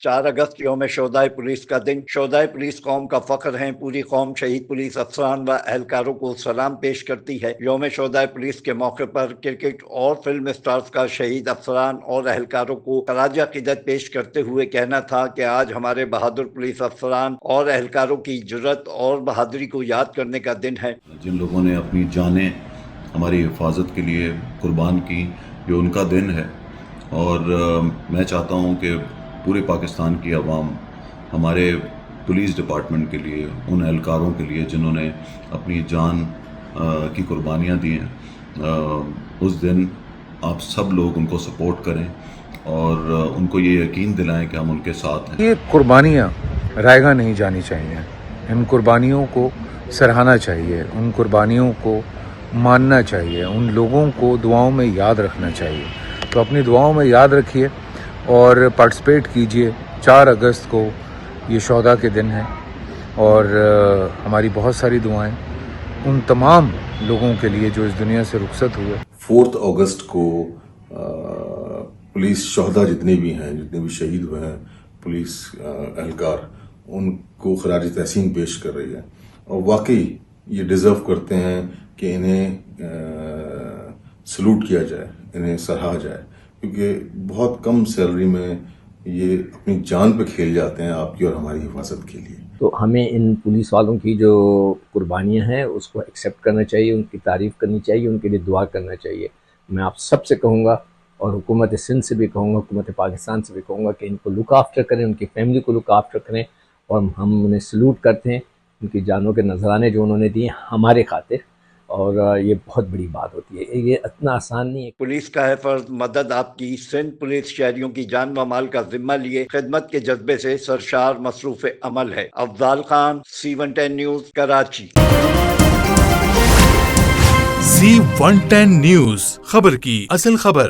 4 اگست یوم شہدائے پولیس کا دن۔ شہدائے پولیس قوم کا فخر ہیں۔ پوری قوم شہید پولیس افسران و اہلکاروں کو سلام پیش کرتی ہے۔ یوم شہدائے پولیس کے موقع پر کرکٹ اور فلم اسٹارز کا شہید افسران اور اہلکاروں کو خراج عقیدت پیش کرتے ہوئے کہنا تھا کہ آج ہمارے بہادر پولیس افسران اور اہلکاروں کی جرات اور بہادری کو یاد کرنے کا دن ہے۔ جن لوگوں نے اپنی جانیں ہماری حفاظت کے لیے قربان کی، یہ ان کا دن ہے، اور میں چاہتا ہوں کہ پورے پاکستان کی عوام ہمارے پولیس ڈپارٹمنٹ کے لیے، ان اہلکاروں کے لیے جنہوں نے اپنی جان کی قربانیاں دی ہیں، اس دن آپ سب لوگ ان کو سپورٹ کریں اور ان کو یہ یقین دلائیں کہ ہم ان کے ساتھ ہیں۔ یہ قربانیاں رائے گاہ نہیں جانی چاہیے، ان قربانیوں کو سراہنا چاہیے، ان قربانیوں کو ماننا چاہیے، ان لوگوں کو دعاؤں میں یاد رکھنا چاہیے۔ تو اپنی دعاؤں میں یاد رکھیے اور پارٹیسپیٹ کیجئے۔ 4 اگست کو یہ شہداء کے دن ہے اور ہماری بہت ساری دعائیں ان تمام لوگوں کے لیے جو اس دنیا سے رخصت ہوئے۔ 4 اگست کو پولیس شہداء جتنے بھی ہیں، جتنے بھی شہید ہوئے ہیں پولیس اہلکار، ان کو خراج تحسین پیش کر رہی ہے، اور واقعی یہ ڈیزرو کرتے ہیں کہ انہیں سلوٹ کیا جائے، انہیں سراہا جائے، کیونکہ بہت کم سیلری میں یہ اپنی جان پہ کھیل جاتے ہیں آپ کی اور ہماری حفاظت کے لیے۔ تو ہمیں ان پولیس والوں کی جو قربانیاں ہیں اس کو ایکسیپٹ کرنا چاہیے، ان کی تعریف کرنی چاہیے، ان کے لیے دعا کرنا چاہیے۔ میں آپ سب سے کہوں گا، اور حکومت سندھ سے بھی کہوں گا، حکومت پاکستان سے بھی کہوں گا کہ ان کو لک آفٹر کریں، ان کی فیملی کو لک آفٹر کریں، اور ہم انہیں سلوٹ کرتے ہیں، ان کی جانوں کے نذرانے جو انہوں نے دیے ہمارے خاطر، اور یہ بہت بڑی بات ہوتی ہے، یہ اتنا آسان نہیں ہے۔ پولیس کا ہے فرض مدد آپ کی۔ سندھ پولیس شہریوں کی جان و مال کا ذمہ لیے خدمت کے جذبے سے سرشار مصروف عمل ہے۔ Afzal Khan, C110 news, Karachi. C110 news, خبر کی اصل خبر۔